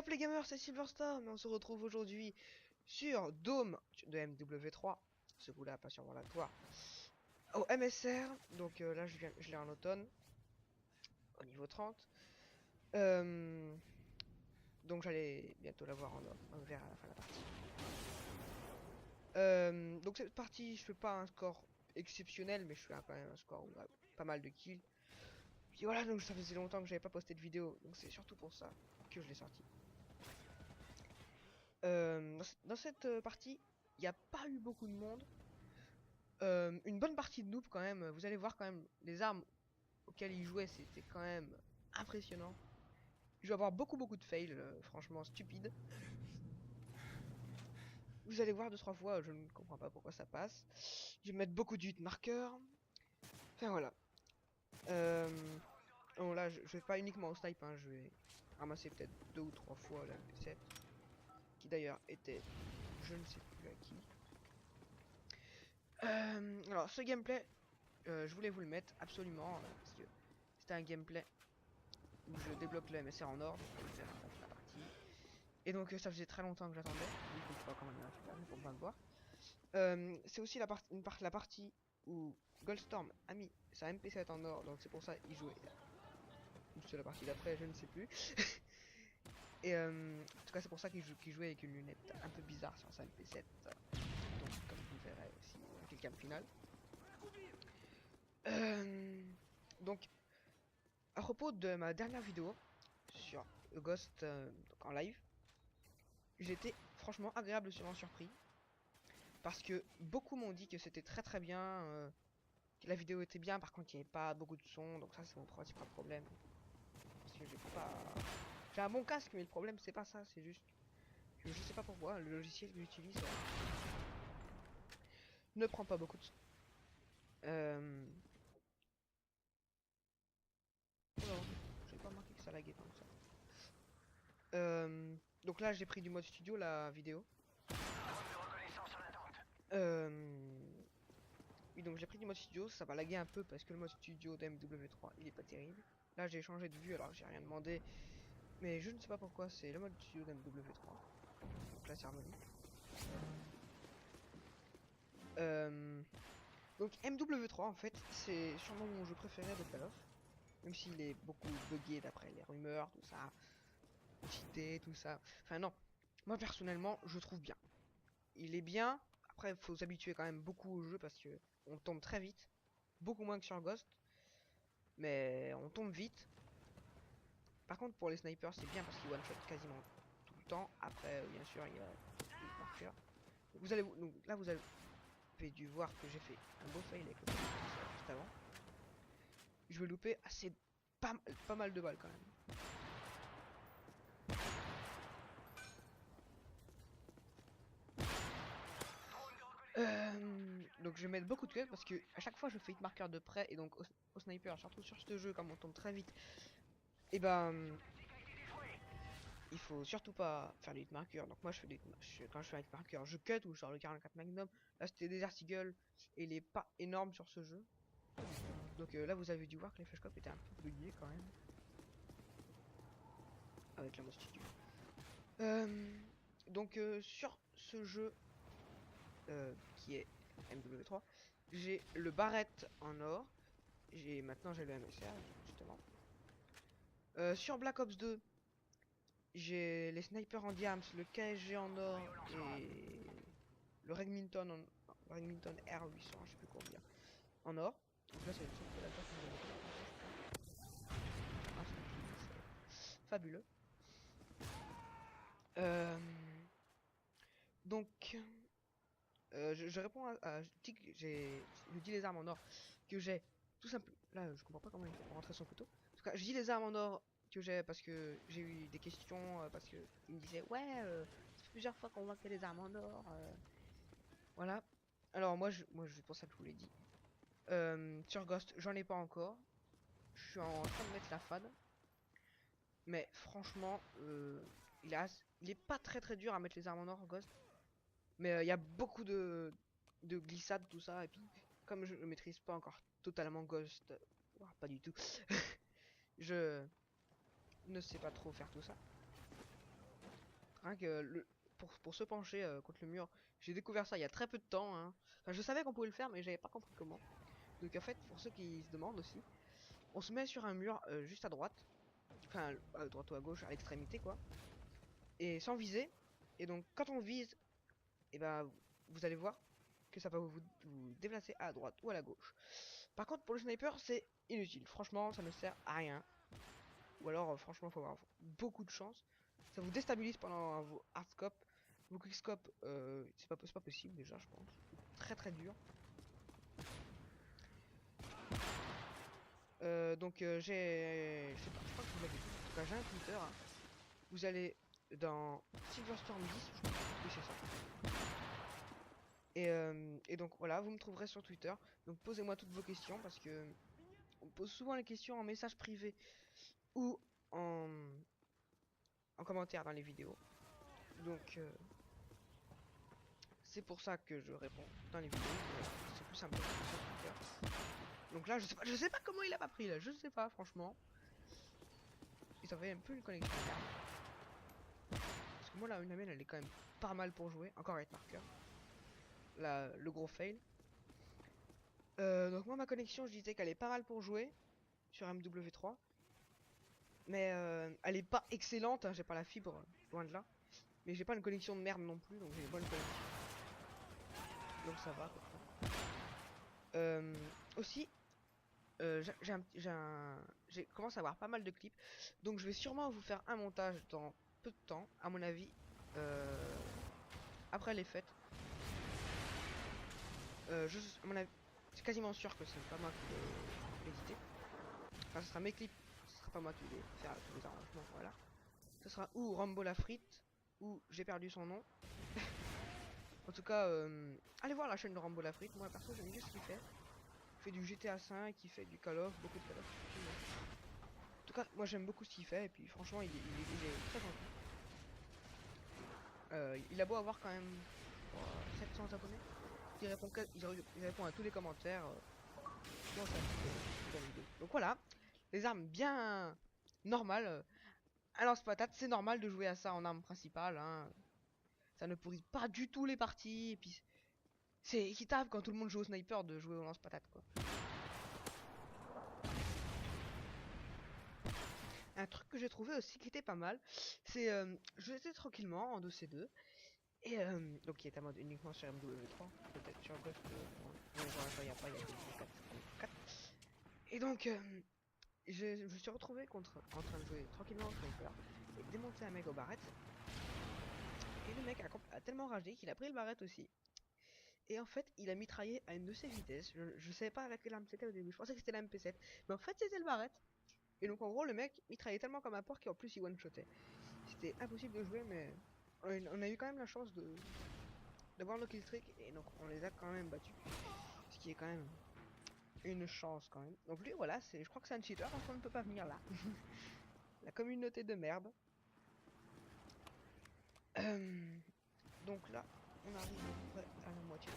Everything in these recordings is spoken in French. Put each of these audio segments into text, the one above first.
up les gamers, c'est Silverstar, mais on se retrouve aujourd'hui sur Dome de MW3, ce coup-là pas sur Valatoire, au MSR, donc là je l'ai en automne, au niveau 30, euh, donc j'allais bientôt l'avoir en vert à la fin de la partie. Donc cette partie, je fais pas un score exceptionnel, mais je fais quand même un score où il y a pas mal de kills. Puis voilà, donc ça faisait longtemps que j'avais pas posté de vidéo, donc c'est surtout pour ça que je l'ai sorti. Dans cette partie, il n'y a pas eu beaucoup de monde. Une bonne partie de noobs quand même. Vous allez voir quand même les armes auxquelles ils jouaient, c'était quand même impressionnant. Je vais avoir beaucoup de fails, franchement stupides. Vous allez voir 2-3 fois, je ne comprends pas pourquoi ça passe. Je vais mettre beaucoup de hit marqueurs. Enfin voilà. Bon là, je vais pas uniquement au snipe, hein, je vais ramasser peut-être 2 ou 3 fois la MP7. Qui d'ailleurs était, je ne sais plus à qui. Alors ce gameplay, je voulais vous le mettre absolument parce que c'était un gameplay où je débloque le MSR en or, donc je vais le faire à la fin de la partie. Et donc ça faisait très longtemps que j'attendais, donc je vois quand même un super pour bien le voir. C'est aussi la partie où Goldstorm a mis sa MP7 en or, donc c'est pour ça qu'il jouait. Ou c'est la partie d'après, je ne sais plus. Et en tout cas c'est pour ça qu'il jouait avec une lunette un peu bizarre sur sa MP7. Donc comme vous le verrez aussi avec le cam final. Donc à propos de ma dernière vidéo sur Ghost donc en live, j'étais franchement agréablement surpris parce que beaucoup m'ont dit que c'était très bien, que la vidéo était bien, par contre il n'y avait pas beaucoup de son, donc ça c'est mon principal problème. Parce que j'ai un bon casque, mais le problème c'est pas ça, c'est juste que je sais pas pourquoi le logiciel que j'utilise ne prend pas beaucoup de son. Non, j'ai pas remarqué que ça laguait comme ça. Donc là j'ai pris du mode studio la vidéo. Oui, donc j'ai pris du mode studio, ça va laguer un peu parce que le mode studio d'MW3 il est pas terrible. Là j'ai changé de vue alors j'ai rien demandé, mais je ne sais pas pourquoi c'est le mode studio d'MW3. Donc là c'est revenu. Donc MW3 en fait c'est sûrement mon jeu préféré de Call of, même s'il est beaucoup buggé d'après les rumeurs, tout ça, cheaté, tout ça. Enfin non, moi personnellement je trouve bien. Il est bien, après il faut s'habituer quand même beaucoup au jeu parce que on tombe très vite, beaucoup moins que sur Ghost, mais on tombe vite. Par contre pour les snipers c'est bien parce qu'ils one shot quasiment tout le temps. Après bien sûr il y a les marqueurs. Donc là vous avez dû voir que j'ai fait un beau fail avec le juste avant. Je vais louper assez pas mal de balles quand même. Donc je vais mettre beaucoup de cuts parce que à chaque fois je fais hit marqueur de près et donc au sniper, surtout sur ce jeu comme on tombe très vite, et ben il faut surtout pas faire les hit marqueurs. Donc moi je fais quand je fais un hit marqueur je cut ou je sors le 44 Magnum. Là c'était des Eagle et il est pas énorme sur ce jeu. Donc là vous avez dû voir que les flashcopes étaient un peu buggés quand même avec la mode studio. Donc sur ce jeu qui est MW3, j'ai le barrette en or. Maintenant j'ai le MSR justement. Sur Black Ops 2, j'ai les snipers en diams, le KSG en or et le Remington R800, je sais plus combien, en or. Donc là c'est la carte que c'est fabuleux. Donc je réponds je dis les armes en or que j'ai tout simplement. Là je comprends pas comment il fait pour rentrer son couteau. En tout cas je dis les armes en or que j'ai parce que j'ai eu des questions parce que ils me disaient ouais ça fait plusieurs fois qu'on voit que les armes en or voilà. Alors moi c'est pour ça que je vous l'ai dit. Sur Ghost j'en ai pas encore. Je suis en train de mettre la fade. Mais franchement il est pas très dur à mettre les armes en or Ghost. Mais il y a beaucoup de glissades, tout ça. Et puis, comme je ne maîtrise pas encore totalement Ghost, pas du tout, je ne sais pas trop faire tout ça. Rien que pour se pencher contre le mur, j'ai découvert ça il y a très peu de temps, hein. Enfin, je savais qu'on pouvait le faire, mais j'avais pas compris comment. Donc en fait, pour ceux qui se demandent aussi, on se met sur un mur juste à droite, enfin à droite ou à gauche, à l'extrémité quoi, et sans viser. Et donc quand on vise, et ben vous allez voir que ça va vous déplacer à droite ou à la gauche. Par contre, pour le sniper, c'est inutile. Franchement, ça ne sert à rien. Ou alors, franchement, faut avoir beaucoup de chance. Ça vous déstabilise pendant vos hardscopes. Vos quickscopes, c'est pas possible déjà, je pense. Très très dur. Je sais pas, je crois que vous l'avez dit. En tout cas, j'ai un Twitter, hein. Vous allez dans Silverstorm 10, je crois. Oui, c'est ça. Et donc voilà, vous me trouverez sur Twitter. Donc posez-moi toutes vos questions parce que on pose souvent les questions en message privé ou en, en commentaire dans les vidéos. Donc c'est pour ça que je réponds dans les vidéos. C'est plus simple sur Twitter. Donc là, je sais pas comment il a pas pris là, je sais pas franchement. Il avait un peu une connexion de merde. Parce que moi là, une amène, elle est quand même pas mal pour jouer. Encore avec marqueur. Là, le gros fail. Donc moi, ma connexion, je disais qu'elle est pas mal pour jouer sur MW3. Mais elle est pas excellente, hein, j'ai pas la fibre, loin de là. Mais j'ai pas une connexion de merde non plus, donc j'ai une bonne connexion. Donc ça va à peu près. Aussi, j'ai commencé à avoir pas mal de clips. Donc je vais sûrement vous faire un montage dans peu de temps, à mon avis. Après les fêtes. À mon avis, c'est quasiment sûr que c'est pas moi qui vais éditer. Enfin, ce sera mes clips, ce sera pas moi qui vais faire tous les arrangements, voilà. Ce sera ou Rambo la frite, ou j'ai perdu son nom. En tout cas, allez voir la chaîne de Rambo la frite. Moi perso j'aime bien ce qu'il fait. Il fait du GTA 5, il fait du Call of, beaucoup de Call of. En tout cas, moi j'aime beaucoup ce qu'il fait et puis franchement il est très gentil. Il a beau avoir quand même 700 abonnés. Il répond à tous les commentaires. Non, c'est un petit peu dans la vidéo. Donc voilà, les armes bien normales. Un lance-patate, c'est normal de jouer à ça en arme principale, hein. Ça ne pourrit pas du tout les parties. Et puis c'est équitable quand tout le monde joue au sniper de jouer au lance-patate quoi. Un truc que j'ai trouvé aussi qui était pas mal, c'est je étais tranquillement en 2C2 et donc qui est à mode uniquement sur MW3, peut-être sur Ghost, il y a pas, il y a que le 4. Et donc je me suis retrouvé en train de jouer tranquillement au sniper et démonter un mec au barrette. Et le mec a tellement ragé qu'il a pris le barrette aussi. Et en fait, il a mitraillé à une de ses vitesses. Je savais pas avec quelle arme c'était au début. Je pensais que c'était la MP7. Mais en fait, c'était le barrette. Et donc, en gros, le mec mitraillait tellement comme un porc qu'en plus, il one-shotait. C'était impossible de jouer, mais on a eu quand même la chance d'avoir nos killstreaks. Et donc, on les a quand même battus. Ce qui est quand même une chance, quand même. Donc, lui, voilà, je crois que c'est un cheater parce qu'on ne peut pas venir là. La communauté de merde. Donc là, on arrive à peu près à la moitié.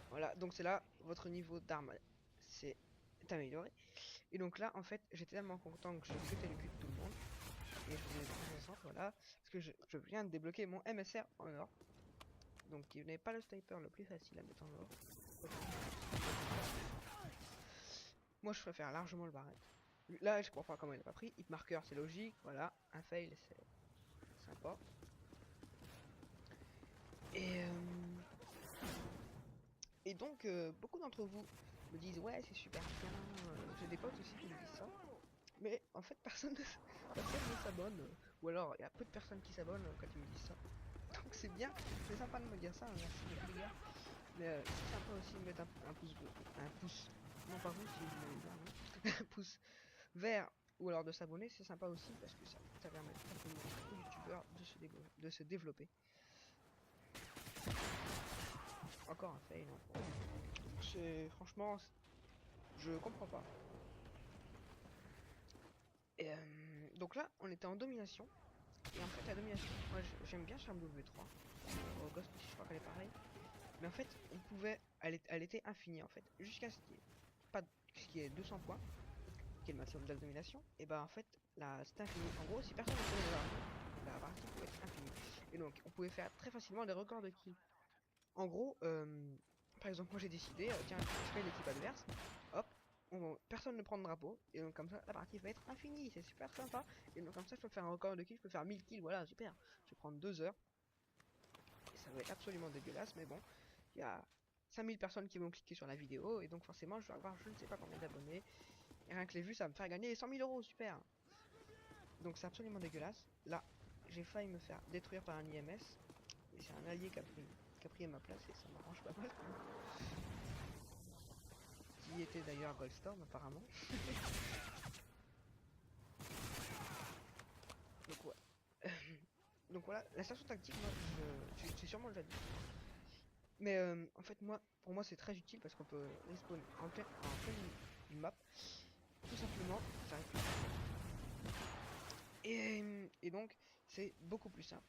Voilà, donc c'est là, votre niveau d'arme c'est amélioré. Et donc là, en fait, j'étais tellement content que j'ai pété le cul de tout le monde. Et je faisais 360, voilà. Parce que je viens de débloquer mon MSR en or. Donc il n'est pas le sniper le plus facile à mettre en or. Moi je préfère largement le barrette. Là, je comprends pas comment il a pas pris. Hit marker, c'est logique, voilà. Un fail, c'est sympa. Et, et donc, beaucoup d'entre vous me disent ouais, c'est super bien. J'ai des potes aussi qui me disent ça. Mais en fait, personne ne s'abonne. Ou alors, il y a peu de personnes qui s'abonnent quand ils me disent ça. Donc c'est bien, c'est sympa de me dire ça, merci les gars. Mais c'est sympa aussi de mettre un pouce bleu, un pouce, non pas vous si vous voulez bien, hein. Un pouce vert ou alors de s'abonner, c'est sympa aussi parce que ça permet aux youtubeurs de se développer. Encore un fail, hein. C'est franchement, je comprends pas. Et donc là, on était en domination. Et en fait, la domination, moi j'aime bien sur MW3. Ghost aussi, je crois qu'elle est pareille. Mais en fait, elle était infinie en fait. Jusqu'à ce qu'il y ait 200 points. qui est le maximum de la domination, et bah en fait, là, c'est infini. En gros, si personne ne connaît les armes, la partie peut être infinie. Et donc, on pouvait faire très facilement des records de kills. En gros, par exemple, moi j'ai décidé, tiens, je fais l'équipe adverse, hop, personne ne prend de drapeau, et donc comme ça, la partie va être infinie, c'est super sympa. Et donc comme ça, je peux faire un record de kills, je peux faire 1000 kills, voilà, super. Je vais prendre 2 heures, et ça va être absolument dégueulasse, mais bon, il y a 5000 personnes qui vont cliquer sur la vidéo, et donc forcément, je vais avoir je ne sais pas combien d'abonnés, et rien que les vues, ça va me faire gagner 100 000 euros, super. Donc c'est absolument dégueulasse. Là, j'ai failli me faire détruire par un IMS, mais c'est un allié qui a pris ma place, et ça m'arrange pas mal. Qui était d'ailleurs Goldstorm apparemment. Donc ouais. Donc voilà, la station tactique, moi, c'est sûrement déjà dit. Mais en fait, pour moi, c'est très utile parce qu'on peut respawn en pleine map, tout simplement. Et donc, c'est beaucoup plus simple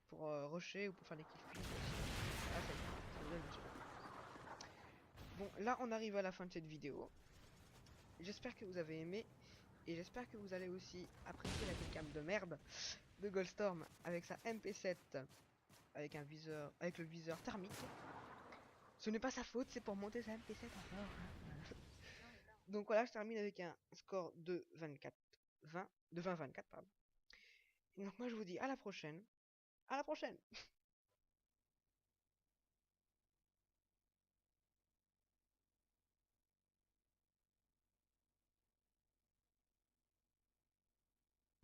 pour rusher ou pour faire des kills feed aussi. Ah, ça vous donne une super. Bon, là, on arrive à la fin de cette vidéo. J'espère que vous avez aimé. Et j'espère que vous allez aussi apprécier la webcam de merde de Goldstorm avec sa MP7 avec un viseur, avec le viseur thermique. Ce n'est pas sa faute, c'est pour monter sa MP7 encore. Hein. Donc voilà, je termine avec un score de 24, 20, de 20-24 pardon. Et donc moi je vous dis à la prochaine. À la prochaine.